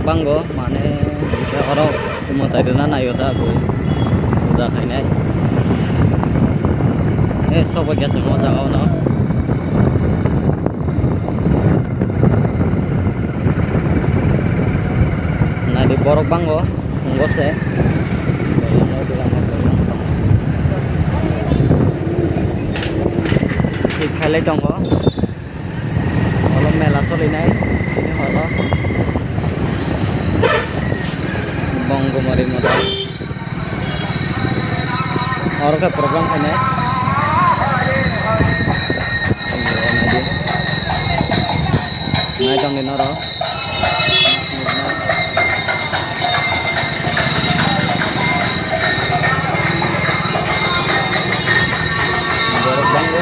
banggo mane orok kumotai dena nayo ta boi udah khainai sobo gya mo jaga no na di borok banggo nggose খেলে দङ অলপ মেলা চলিনাই হল বঙ্গমারি মতো অরকে programme খাইনাই নাই দং দিন আর banggo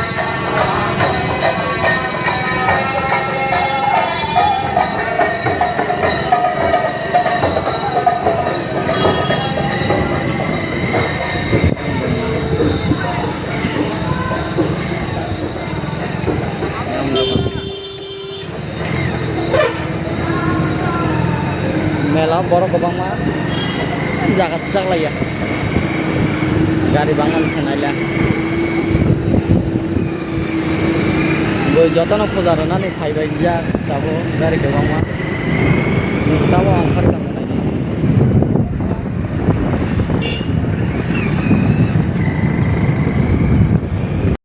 mela borok gobang ma jaga sejak lah ya gari bangan senailah gue jotono pujar nani thai bai ja jabo gari gobang ma